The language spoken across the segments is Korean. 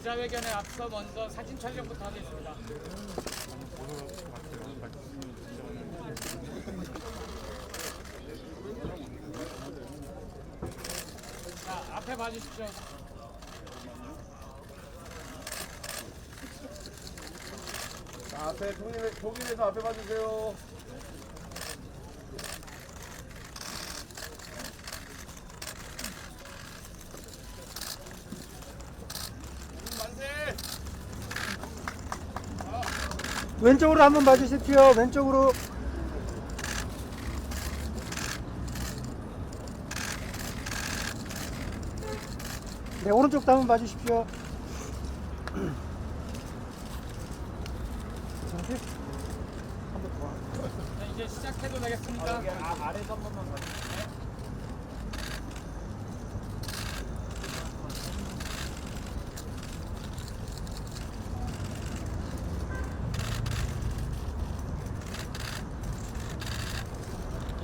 기자회견에 앞서 먼저 사진 촬영부터 하겠습니다. 자, 앞에 봐주십시오. 자, 앞에 종인에서 앞에 봐주세요. 왼쪽으로 한번 봐주십시오. 왼쪽으로. 네, 오른쪽도 한번 봐주십시오. 자, 이제 시작해도 되겠습니까? 아래서 한 번만 봐주세요.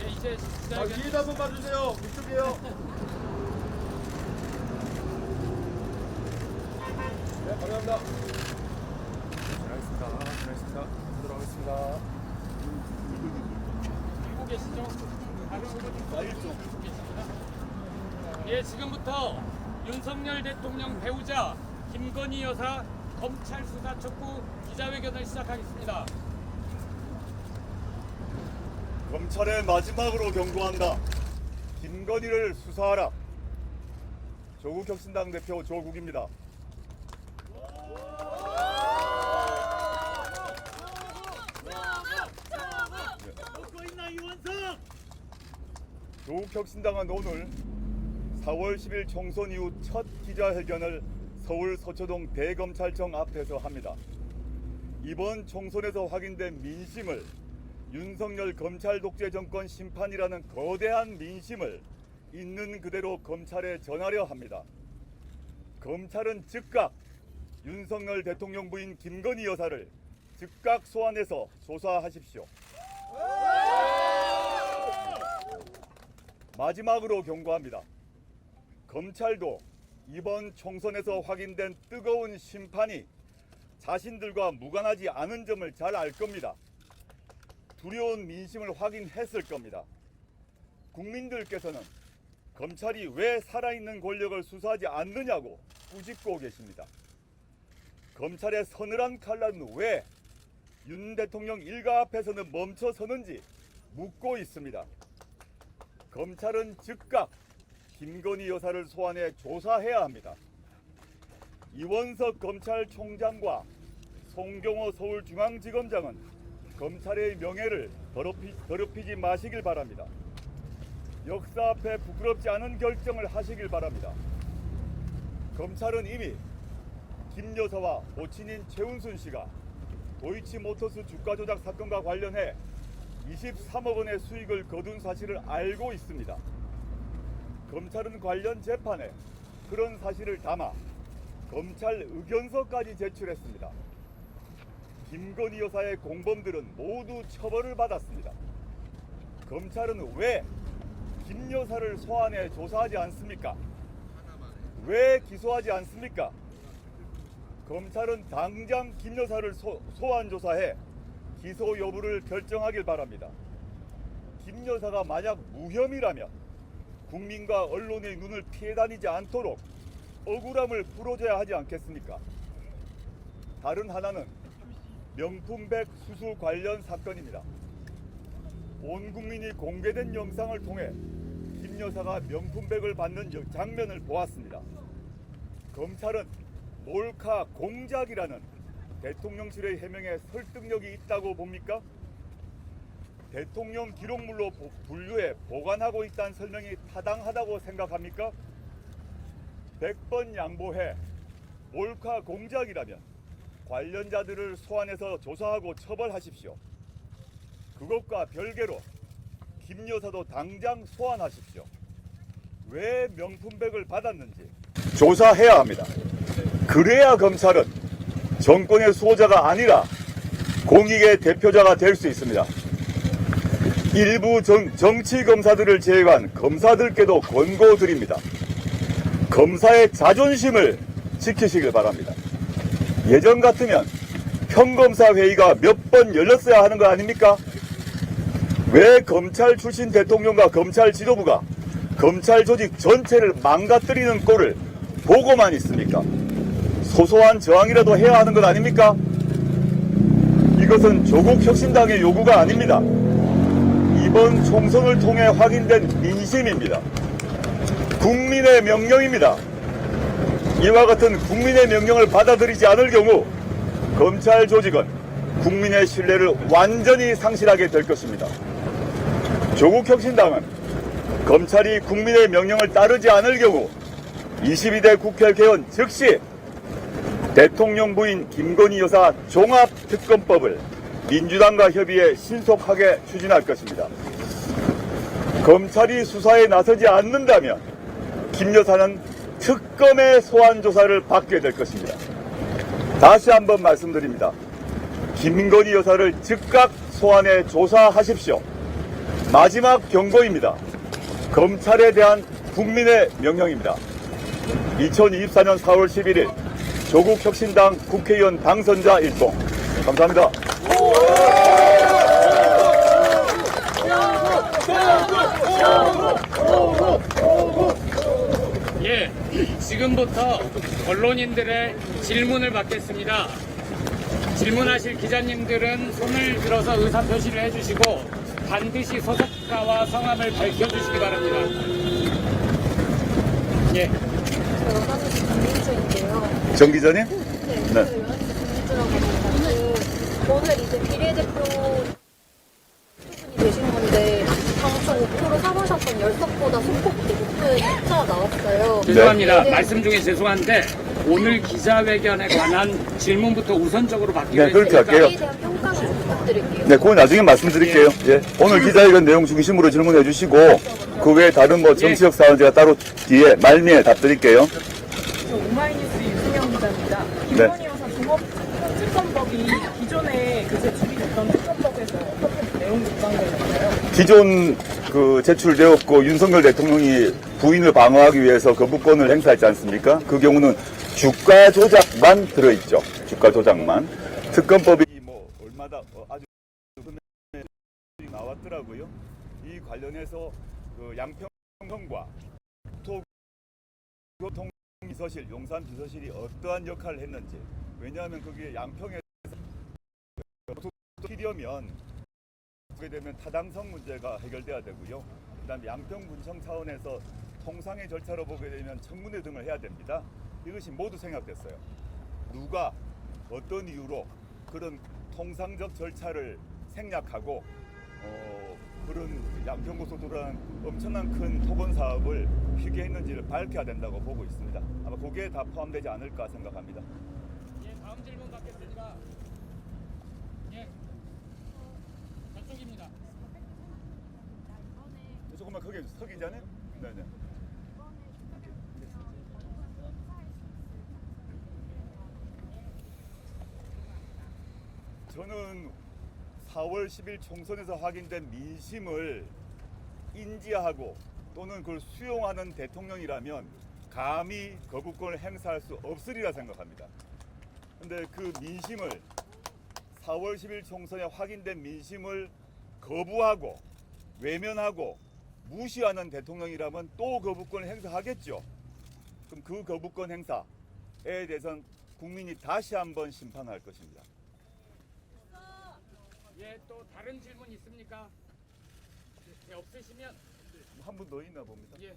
예, 이제 자, 기자회견 위에도 한번 봐주세요. 이쪽이요. 네, 감사합니다. 잘하겠습니다. 들어가겠습니다. 들고 계시죠? 다른 후보님 들고 계십니다. 예, 지금부터 윤석열 대통령 배우자 김건희 여사 검찰 수사 촉구 기자회견을 시작하겠습니다. 검찰에 마지막으로 경고한다. 김건희를 수사하라. 조국 혁신당 대표 조국입니다. 조국 혁신당은 오늘 4월 10일 총선 이후 첫 기자회견을 서울 서초동 대검찰청 앞에서 합니다. 이번 총선에서 확인된 민심을 윤석열 검찰 독재 정권 심판이라는 거대한 민심을 있는 그대로 검찰에 전하려 합니다. 검찰은 즉각 윤석열 대통령 부인 김건희 여사를 즉각 소환해서 조사하십시오. 마지막으로 경고합니다. 검찰도 이번 총선에서 확인된 뜨거운 심판이 자신들과 무관하지 않은 점을 잘 알 겁니다. 두려운 민심을 확인했을 겁니다. 국민들께서는 검찰이 왜 살아있는 권력을 수사하지 않느냐고 꾸짖고 계십니다. 검찰의 서늘한 칼날은 왜 윤 대통령 일가 앞에서는 멈춰서는지 묻고 있습니다. 검찰은 즉각 김건희 여사를 소환해 조사해야 합니다. 이원석 검찰총장과 송경호 서울중앙지검장은 검찰의 명예를 더럽히지 마시길 바랍니다. 역사 앞에 부끄럽지 않은 결정을 하시길 바랍니다. 검찰은 이미 김 여사와 모친인 최은순 씨가 도이치모터스 주가 조작 사건과 관련해 23억 원의 수익을 거둔 사실을 알고 있습니다. 검찰은 관련 재판에 그런 사실을 담아 검찰 의견서까지 제출했습니다. 김건희 여사의 공범들은 모두 처벌을 받았습니다. 검찰은 왜 김 여사를 소환해 조사하지 않습니까? 왜 기소하지 않습니까? 검찰은 당장 김 여사를 소환 조사해 기소 여부를 결정하길 바랍니다. 김 여사가 만약 무혐의라면 국민과 언론의 눈을 피해 다니지 않도록 억울함을 풀어줘야 하지 않겠습니까? 다른 하나는 명품백 수수 관련 사건입니다. 온 국민이 공개된 영상을 통해 김 여사가 명품백을 받는 장면을 보았습니다. 검찰은 몰카 공작이라는 대통령실의 해명에 설득력이 있다고 봅니까? 대통령 기록물로 분류해 보관하고 있다는 설명이 타당하다고 생각합니까? 100번 양보해 몰카 공작이라면 관련자들을 소환해서 조사하고 처벌하십시오. 그것과 별개로 김 여사도 당장 소환하십시오. 왜 명품백을 받았는지 조사해야 합니다. 그래야 검찰은 정권의 수호자가 아니라 공익의 대표자가 될 수 있습니다. 일부 정치 검사들을 제외한 검사들께도 권고드립니다. 검사의 자존심을 지키시길 바랍니다. 예전 같으면 평검사 회의가 몇 번 열렸어야 하는 거 아닙니까? 왜 검찰 출신 대통령과 검찰 지도부가 검찰 조직 전체를 망가뜨리는 꼴을 보고만 있습니까? 소소한 저항이라도 해야 하는 것 아닙니까? 이것은 조국혁신당의 요구가 아닙니다. 이번 총선을 통해 확인된 민심입니다. 국민의 명령입니다. 이와 같은 국민의 명령을 받아들이지 않을 경우 검찰 조직은 국민의 신뢰를 완전히 상실하게 될 것입니다. 조국혁신당은 검찰이 국민의 명령을 따르지 않을 경우 22대 국회 개헌 즉시 대통령 부인 김건희 여사 종합특검법을 민주당과 협의해 신속하게 추진할 것입니다. 검찰이 수사에 나서지 않는다면 김 여사는 특검의 소환 조사를 받게 될 것입니다. 다시 한번 말씀드립니다. 김건희 여사를 즉각 소환해 조사하십시오. 마지막 경고입니다. 검찰에 대한 국민의 명령입니다. 2024년 4월 11일 조국혁신당 국회의원 당선자 일동. 감사합니다. 예, 지금부터 언론인들의 질문을 받겠습니다. 질문하실 기자님들은 손을 들어서 의사표시를 해주시고 반드시 소속가와 성함을 밝혀주시기 바랍니다. 예. 여관에서 김민주인데요. 정 기자님? 네, 네. 여관에서 김민주라고 합니다. 오늘 이제 비례대표 수준이 되신 건데 당초 목표로 삼으셨던 10석보다 소폭 높은 숫자가 나왔어요. 죄송합니다. 네. 말씀 중에 죄송한데 오늘 기자회견에 관한 질문부터 우선적으로 받기로 네, 그렇게 했으니까 할게요. 이에 대한 평가 좀 부탁드릴게요. 네, 그건 나중에 말씀드릴게요. 예. 오늘 기자회견 내용 중심으로 질문해 주시고 그 외에 다른 뭐 정치적 사항 제가 따로 뒤에 말미에 답드릴게요. 저 오마이뉴스 유승영 기자입니다. 김건희 여사 종합특검법이 기존에 그 제출이 됐던 특검법에서 어떻게 내용이 보강되는가요? 기존 그 제출되었고 윤석열 대통령이 부인을 방어하기 위해서 거부권을 행사했지 않습니까? 그 경우는 주가 조작만 들어있죠. 주가 조작만. 특검법이 뭐 얼마다 아주 나왔더라고요. 이 관련해서 그 양평성과 교통 비서실, 용산 비서실이 어떠한 역할을 했는지. 왜냐하면 그게 양평에서 필요면 그게 되면 타당성 문제가 해결돼야 되고요. 그다음에 양평군청 차원에서 통상의 절차로 보게 되면 청문회 등을 해야 됩니다. 이것이 모두 생략됐어요. 누가 어떤 이유로 그런 통상적 절차를 생략하고 그런 양평고속도로라는 엄청난 큰 토건 사업을 피기했는지를 밝혀야 된다고 보고 있습니다. 아마 거기에 다 포함되지 않을까 생각합니다. 예, 다음 질문 받겠습니다. 예, 저쪽입니다. 조금만 크게 해주세요. 서기 전에? 네네. 저는 4월 10일 총선에서 확인된 민심을 인지하고 또는 그걸 수용하는 대통령이라면 감히 거부권을 행사할 수 없으리라 생각합니다. 근데 그 민심을 4월 10일 총선에 확인된 민심을 거부하고 외면하고 무시하는 대통령이라면 또 거부권을 행사하겠죠. 그럼 그 거부권 행사에 대해서는 국민이 다시 한번 심판할 것입니다. 예, 또 다른 질문 있습니까? 예, 없으시면 한 분 더 있나 봅니다. 예,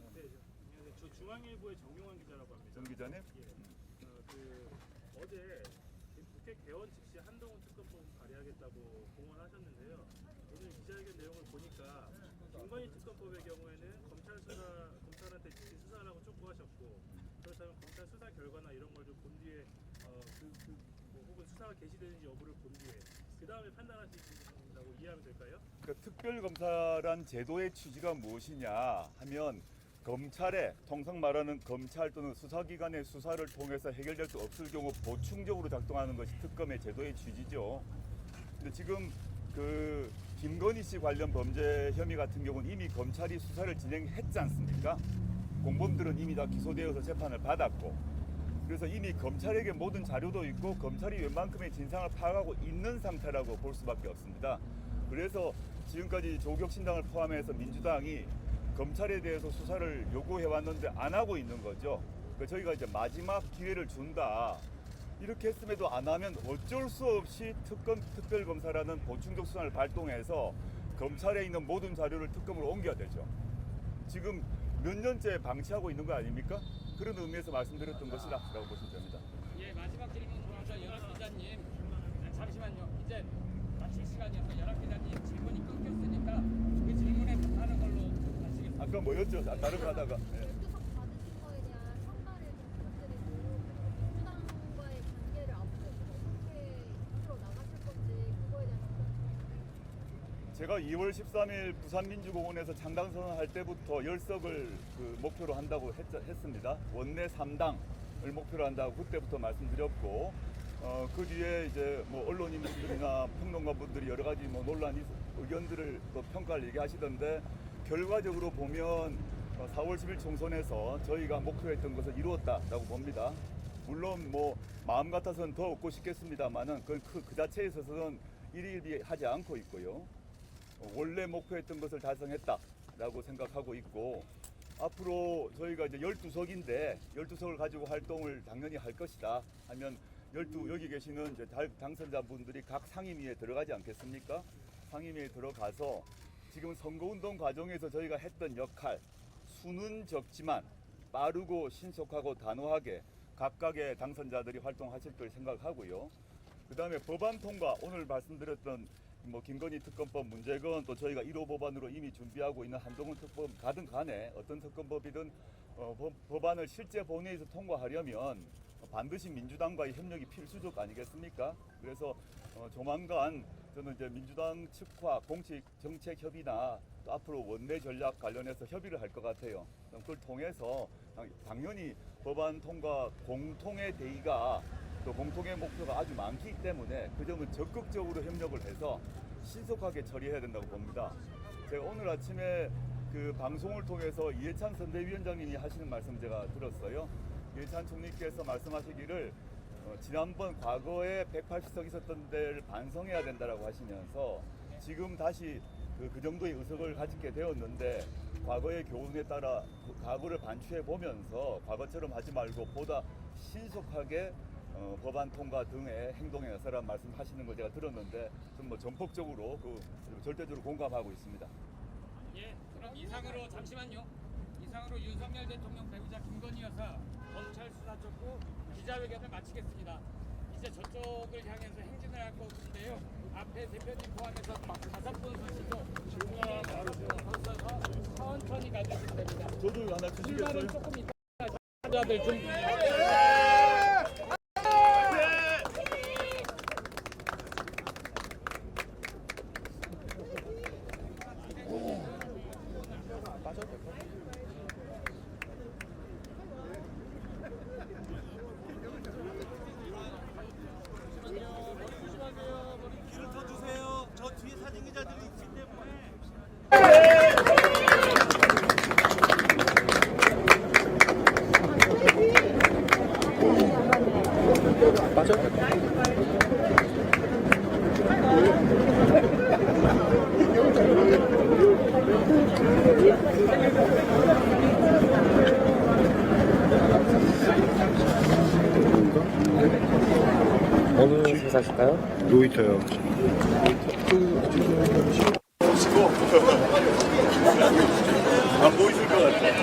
저 중앙일보의 정용환 기자라고 합니다. 정 기자님? 어제 국회 개원 즉시 한동훈 특검법을 발의하겠다고 공언하셨는데요. 오늘 기자회견 내용을 보니까 김건희 특검법의 경우에는 검찰한테 즉시 수사하라고 촉구하셨고, 그렇다면 검찰 수사 결과나 이런 걸 좀 본 뒤에 혹은 수사가 개시되는지 여부를 본 뒤에 그 다음에 판단하신다고 이해하면 될까요? 그러니까 특별검사란 제도의 취지가 무엇이냐 하면 검찰의 통상 말하는 검찰 또는 수사기관의 수사를 통해서 해결될 수 없을 경우 보충적으로 작동하는 것이 특검의 제도의 취지죠. 근데 지금 그 김건희 씨 관련 범죄 혐의 같은 경우는 이미 검찰이 수사를 진행했지 않습니까? 공범들은 이미 다 기소되어서 재판을 받았고 그래서 이미 검찰에게 모든 자료도 있고 검찰이 웬만큼의 진상을 파악하고 있는 상태라고 볼 수밖에 없습니다. 그래서 지금까지 조국혁신당을 포함해서 민주당이 검찰에 대해서 수사를 요구해왔는데 안 하고 있는 거죠. 그러니까 저희가 이제 마지막 기회를 준다. 이렇게 했음에도 안 하면 어쩔 수 없이 특별검사라는 보충적 수단을 발동해서 검찰에 있는 모든 자료를 특검으로 옮겨야 되죠. 지금 몇 년째 방치하고 있는 거 아닙니까? 그런 의미에서 말씀드렸던 것이라고 보시면 됩니다. 예, 마지막 질문으로 연합 기자님, 잠시만요. 이제 마칠 시간이어서 연합 기자님 질문이 끊겼으니까 그 질문에 답하는 걸로 하시겠습니다. 아까 뭐였죠? 다른 거 하다가. 네. 수석 받으신 거에 대한 평가를 좀 부탁드리고 민주당과의 관계를 앞으로 어떻게 이끌어 나가실 건지 그거에 대한 제가 2월 13일 부산민주공원에서 창당선언 할 때부터 10석을 목표로 한다고 했습니다. 원내 3당을 목표로 한다고 그때부터 말씀드렸고, 그 뒤에 이제 뭐 언론인들이나 평론가분들이 여러 가지 뭐 논란 의견들을 또 평가를 얘기하시던데, 결과적으로 보면 4월 10일 총선에서 저희가 목표했던 것을 이루었다라고 봅니다. 물론 뭐 마음 같아서는 더 얻고 싶겠습니다만은 그 자체에 있어서는 일일비하지 않고 있고요. 원래 목표했던 것을 달성했다라고 생각하고 있고, 앞으로 저희가 이제 12석인데 12석을 가지고 활동을 당연히 할 것이다 하면 여기 계시는 이제 당선자분들이 각 상임위에 들어가지 않겠습니까? 상임위에 들어가서 지금 선거운동 과정에서 저희가 했던 역할, 수는 적지만 빠르고 신속하고 단호하게 각각의 당선자들이 활동하실 걸 생각하고요. 그 다음에 법안 통과, 오늘 말씀드렸던 뭐 김건희 특검법 문제건 또 저희가 1호 법안으로 이미 준비하고 있는 한동훈 특검 가든 간에 어떤 특검법이든 법안을 실제 본회의에서 통과하려면 반드시 민주당과의 협력이 필수적 아니겠습니까? 그래서 조만간 저는 이제 민주당 측과 공식 정책 협의나 또 앞으로 원내 전략 관련해서 협의를 할 것 같아요. 그걸 통해서 당연히 법안 통과 공통의 대의가 또 공통의 목표가 아주 많기 때문에 그 점은 적극적으로 협력을 해서 신속하게 처리해야 된다고 봅니다. 제가 오늘 아침에 그 방송을 통해서 이해찬 선대위원장님이 하시는 말씀 제가 들었어요. 이해찬 총리께서 말씀하시기를 지난번 과거에 180석 있었던 데를 반성해야 된다라고 하시면서 지금 다시 그 정도의 의석을 가지게 되었는데 과거의 교훈에 따라 그 과거를 반추해 보면서 과거처럼 하지 말고 보다 신속하게 법안 통과 등의 행동에 나서라는 말씀하시는 걸 제가 들었는데 좀 뭐 전폭적으로 절대적으로 공감하고 있습니다. 예, 그럼 이상으로 잠시만요. 이상으로 윤석열 대통령 배우자 김건희 여사 검찰 수사 촉구 기자회견을 마치겠습니다. 이제 저쪽을 향해서 행진을 할 건데요. 앞에 대표님 포함해서 5분 서시고 서서 천천히 가주시면 됩니다. 저도 하나 주시겠어요? 출발은 조금 이따 자들 좀. 길을 더 주세요. 저 뒤에 사진 기자들이 있기 때문에. 어느 회사실까요? 로이터요. 안 보이실 것 같아요.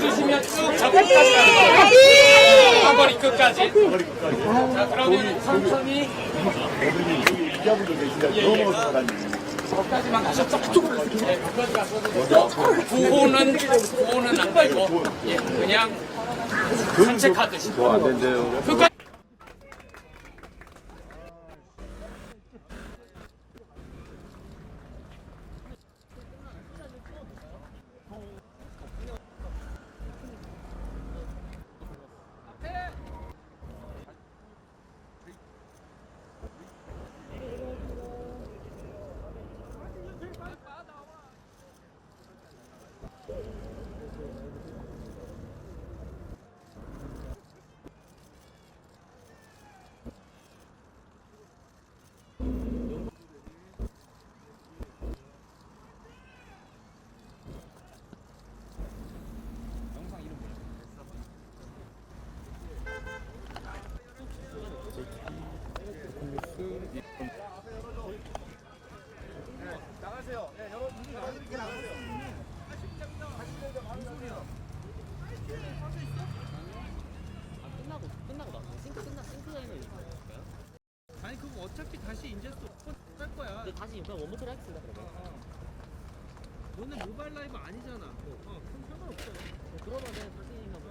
주시면 쭉 저끝까지 사거리 끝까지. 자, 그러면 천천히 기자분들 계신데 넘어서 사람이 거기까지만 가셨죠? 네, 거기까지 가셔도 구호는 안 되고, 예, 그냥 산책하듯이. 안 된대요. 끝까지. 끝나고 나서 싱크 라인을 할까요? 아니 그거 어차피 다시 이제 또할 거야. 근데 다시 그냥 원부터 하겠습니다 그러면. 너네 모바일 라이브 아니잖아. 그럼 상관없어. 그러면은 선생님하고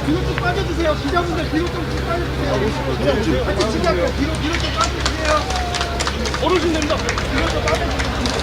뒤로 좀 빠져주세요. 기자분들 뒤로 좀 빠져주세요. 같이 치자고요. 뒤로 좀 빠져주세요. 어르신 됩니다. 뒤로 좀 빠져주세요.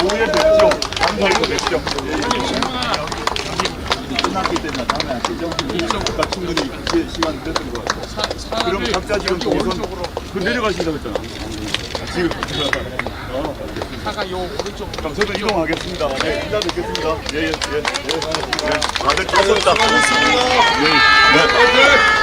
오후에 뵙죠. 감사해서 뵙죠. 끝났기 때문에 다음에 일정부터 충분히 시간 됐던 것 같아요. 그럼 각자 지금 동선 그 내려가신다고 했잖아. 지금 차가 요 오른쪽. 그럼 저도 이동하겠습니다. 네, 인사 뵙겠습니다. 예. 다들 좋습니다. 예. 네.